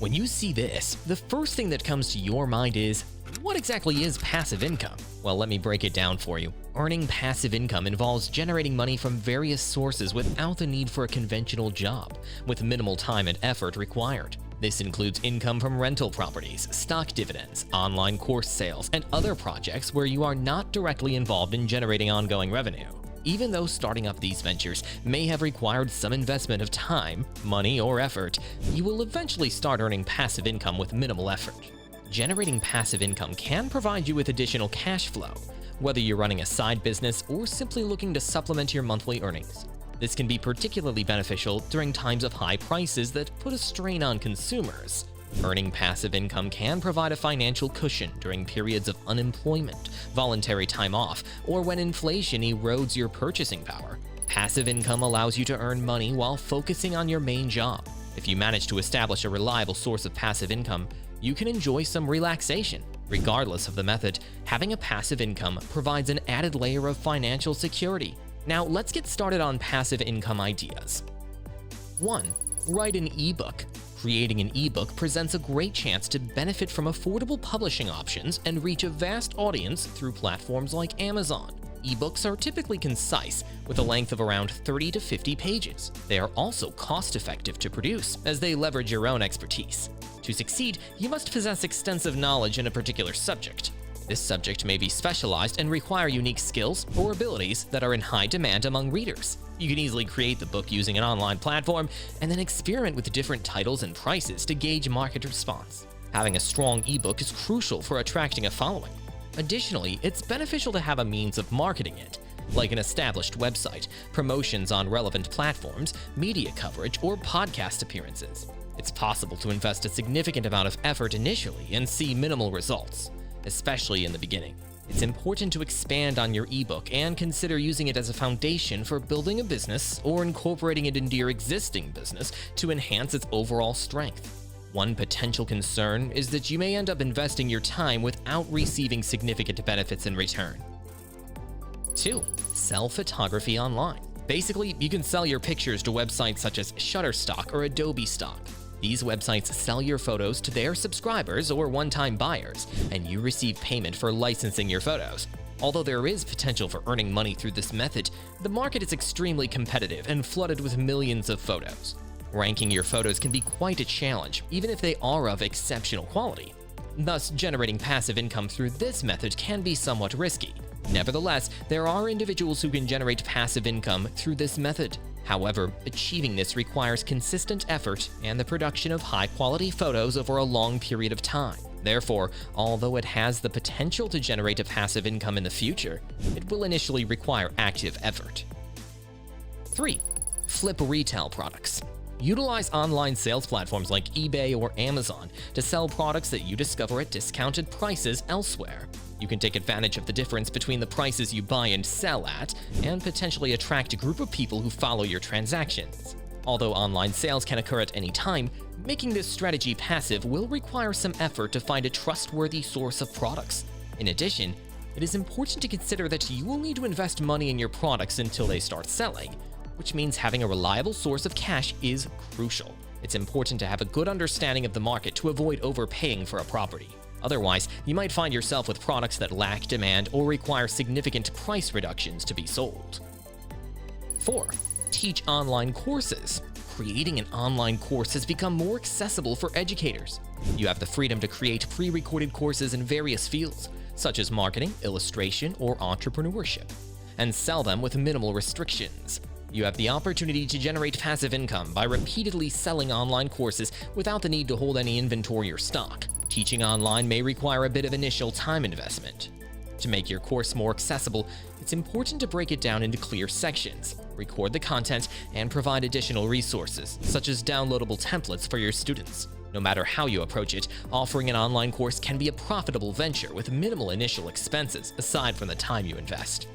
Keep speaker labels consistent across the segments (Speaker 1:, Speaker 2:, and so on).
Speaker 1: When you see this, the first thing that comes to your mind is, what exactly is passive income? Well, let me break it down for you. Earning passive income involves generating money from various sources without the need for a conventional job, with minimal time and effort required. This includes income from rental properties, stock dividends, online course sales, and other projects where you are not directly involved in generating ongoing revenue. Even though starting up these ventures may have required some investment of time, money, or effort, you will eventually start earning passive income with minimal effort. Generating passive income can provide you with additional cash flow, whether you're running a side business or simply looking to supplement your monthly earnings. This can be particularly beneficial during times of high prices that put a strain on consumers. Earning passive income can provide a financial cushion during periods of unemployment, voluntary time off, or when inflation erodes your purchasing power. Passive income allows you to earn money while focusing on your main job. If you manage to establish a reliable source of passive income, you can enjoy some relaxation. Regardless of the method, having a passive income provides an added layer of financial security. Now, let's get started on passive income ideas. 1. Write an ebook. Creating an ebook presents a great chance to benefit from affordable publishing options and reach a vast audience through platforms like Amazon. Ebooks are typically concise, with a length of around 30 to 50 pages. They are also cost-effective to produce, as they leverage your own expertise. To succeed, you must possess extensive knowledge in a particular subject. This subject may be specialized and require unique skills or abilities that are in high demand among readers. You can easily create the book using an online platform and then experiment with different titles and prices to gauge market response. Having a strong ebook is crucial for attracting a following. Additionally, it's beneficial to have a means of marketing it, like an established website, promotions on relevant platforms, media coverage, or podcast appearances. It's possible to invest a significant amount of effort initially and see minimal results, especially in the beginning. It's important to expand on your ebook and consider using it as a foundation for building a business or incorporating it into your existing business to enhance its overall strength. One potential concern is that you may end up investing your time without receiving significant benefits in return. 2. Sell photography online. Basically, you can sell your pictures to websites such as Shutterstock or Adobe Stock. These websites sell your photos to their subscribers or one-time buyers, and you receive payment for licensing your photos. Although there is potential for earning money through this method, the market is extremely competitive and flooded with millions of photos. Ranking your photos can be quite a challenge, even if they are of exceptional quality. Thus, generating passive income through this method can be somewhat risky. Nevertheless, there are individuals who can generate passive income through this method. However, achieving this requires consistent effort and the production of high-quality photos over a long period of time. Therefore, although it has the potential to generate a passive income in the future, it will initially require active effort. 3. Flip retail products. Utilize online sales platforms like eBay or Amazon to sell products that you discover at discounted prices elsewhere. You can take advantage of the difference between the prices you buy and sell at, and potentially attract a group of people who follow your transactions. Although online sales can occur at any time, making this strategy passive will require some effort to find a trustworthy source of products. In addition, it is important to consider that you will need to invest money in your products until they start selling, which means having a reliable source of cash is crucial. It's important to have a good understanding of the market to avoid overpaying for a property. Otherwise, you might find yourself with products that lack demand or require significant price reductions to be sold. 4. Teach online courses. Creating an online course has become more accessible for educators. You have the freedom to create pre-recorded courses in various fields, such as marketing, illustration, or entrepreneurship, and sell them with minimal restrictions. You have the opportunity to generate passive income by repeatedly selling online courses without the need to hold any inventory or stock. Teaching online may require a bit of initial time investment. To make your course more accessible, it's important to break it down into clear sections, record the content, and provide additional resources, such as downloadable templates for your students. No matter how you approach it, offering an online course can be a profitable venture with minimal initial expenses aside from the time you invest.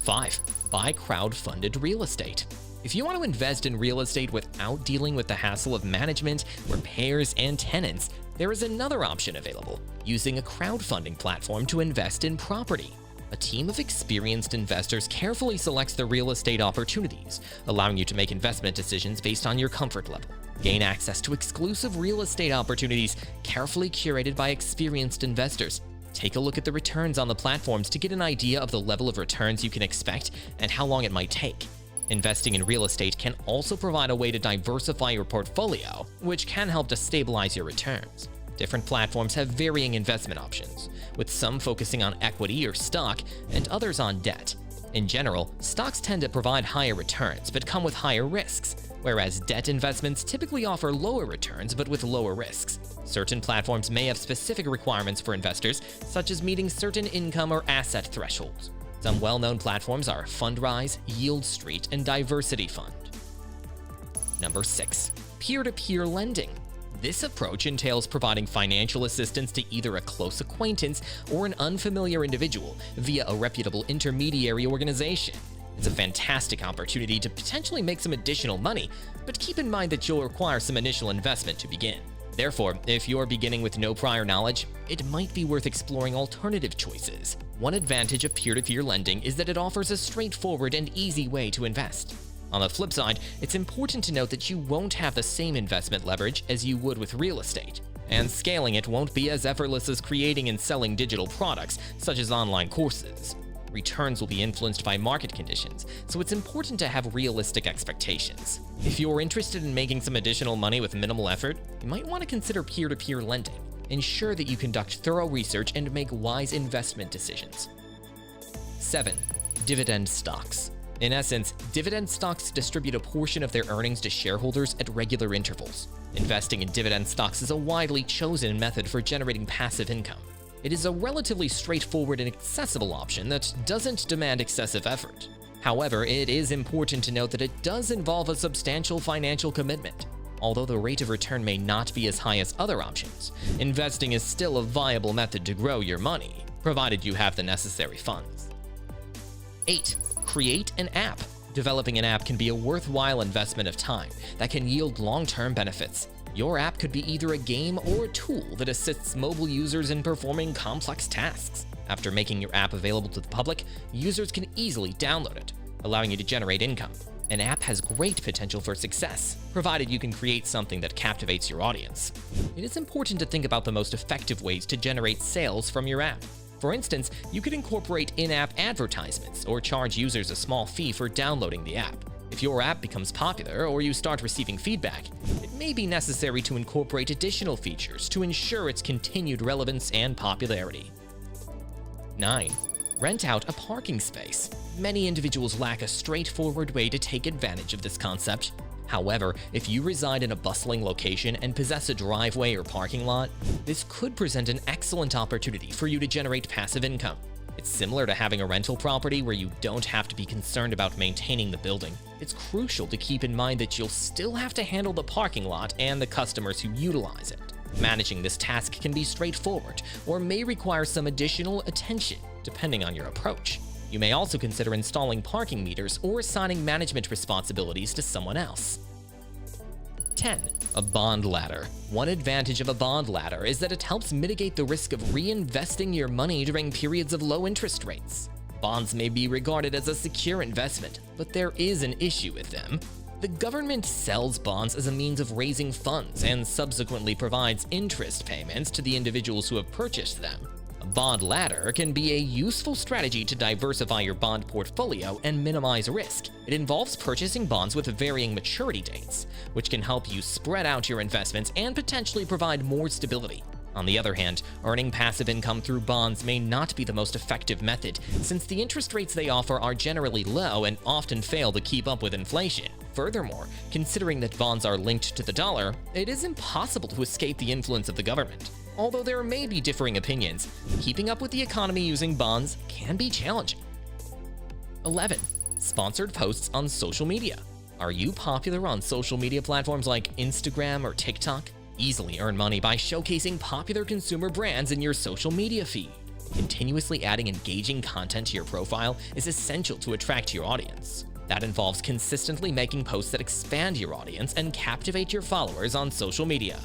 Speaker 1: 5. Buy crowdfunded real estate. If you want to invest in real estate without dealing with the hassle of management, repairs, and tenants, there is another option available: using a crowdfunding platform to invest in property. A team of experienced investors carefully selects the real estate opportunities, allowing you to make investment decisions based on your comfort level. Gain access to exclusive real estate opportunities carefully curated by experienced investors. Take a look at the returns on the platforms to get an idea of the level of returns you can expect and how long it might take. Investing in real estate can also provide a way to diversify your portfolio, which can help to stabilize your returns. Different platforms have varying investment options, with some focusing on equity or stock and others on debt. In general, stocks tend to provide higher returns but come with higher risks, whereas debt investments typically offer lower returns but with lower risks. Certain platforms may have specific requirements for investors, such as meeting certain income or asset thresholds. Some well-known platforms are Fundrise, Yield Street, and Diversity Fund. Number 6. Peer-to-peer lending. This approach entails providing financial assistance to either a close acquaintance or an unfamiliar individual via a reputable intermediary organization. It's a fantastic opportunity to potentially make some additional money, but keep in mind that you'll require some initial investment to begin. Therefore, if you're beginning with no prior knowledge, it might be worth exploring alternative choices. One advantage of peer-to-peer lending is that it offers a straightforward and easy way to invest. On the flip side, it's important to note that you won't have the same investment leverage as you would with real estate, and scaling it won't be as effortless as creating and selling digital products, such as online courses. Returns will be influenced by market conditions, so it's important to have realistic expectations. If you're interested in making some additional money with minimal effort, you might want to consider peer-to-peer lending. Ensure that you conduct thorough research and make wise investment decisions. 7. Dividend stocks. In essence, dividend stocks distribute a portion of their earnings to shareholders at regular intervals. Investing in dividend stocks is a widely chosen method for generating passive income. It is a relatively straightforward and accessible option that doesn't demand excessive effort. However, it is important to note that it does involve a substantial financial commitment. Although the rate of return may not be as high as other options, investing is still a viable method to grow your money, provided you have the necessary funds. 8. Create an app. Developing an app can be a worthwhile investment of time that can yield long-term benefits. Your app could be either a game or a tool that assists mobile users in performing complex tasks. After making your app available to the public, users can easily download it, allowing you to generate income. An app has great potential for success, provided you can create something that captivates your audience. It is important to think about the most effective ways to generate sales from your app. For instance, you could incorporate in-app advertisements or charge users a small fee for downloading the app. If your app becomes popular or you start receiving feedback, it may be necessary to incorporate additional features to ensure its continued relevance and popularity. 9. Rent out a parking space. Many individuals lack a straightforward way to take advantage of this concept. However, if you reside in a bustling location and possess a driveway or parking lot, this could present an excellent opportunity for you to generate passive income. It's similar to having a rental property where you don't have to be concerned about maintaining the building. It's crucial to keep in mind that you'll still have to handle the parking lot and the customers who utilize it. Managing this task can be straightforward or may require some additional attention, depending on your approach. You may also consider installing parking meters or assigning management responsibilities to someone else. 10. A bond ladder. One advantage of a bond ladder is that it helps mitigate the risk of reinvesting your money during periods of low interest rates. Bonds may be regarded as a secure investment, but there is an issue with them. The government sells bonds as a means of raising funds and subsequently provides interest payments to the individuals who have purchased them. A bond ladder can be a useful strategy to diversify your bond portfolio and minimize risk. It involves purchasing bonds with varying maturity dates, which can help you spread out your investments and potentially provide more stability. On the other hand, earning passive income through bonds may not be the most effective method, since the interest rates they offer are generally low and often fail to keep up with inflation. Furthermore, considering that bonds are linked to the dollar, it is impossible to escape the influence of the government. Although there may be differing opinions, keeping up with the economy using bonds can be challenging. 11. Sponsored posts on social media. Are you popular on social media platforms like Instagram or TikTok? Easily earn money by showcasing popular consumer brands in your social media feed. Continuously adding engaging content to your profile is essential to attract your audience. That involves consistently making posts that expand your audience and captivate your followers on social media.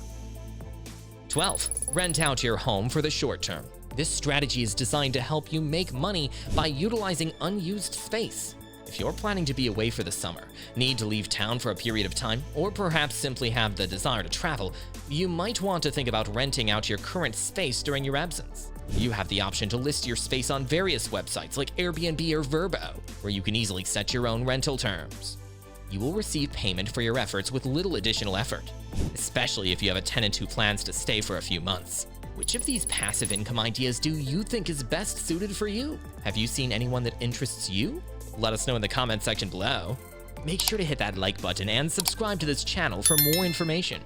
Speaker 1: 12. Rent out your home for the short term. This strategy is designed to help you make money by utilizing unused space. If you're planning to be away for the summer, need to leave town for a period of time, or perhaps simply have the desire to travel, you might want to think about renting out your current space during your absence. You have the option to list your space on various websites like Airbnb or Vrbo, where you can easily set your own rental terms. You will receive payment for your efforts with little additional effort, especially if you have a tenant who plans to stay for a few months. Which of these passive income ideas do you think is best suited for you? Have you seen anyone that interests you? Let us know in the comment section below. Make sure to hit that like button and subscribe to this channel for more information.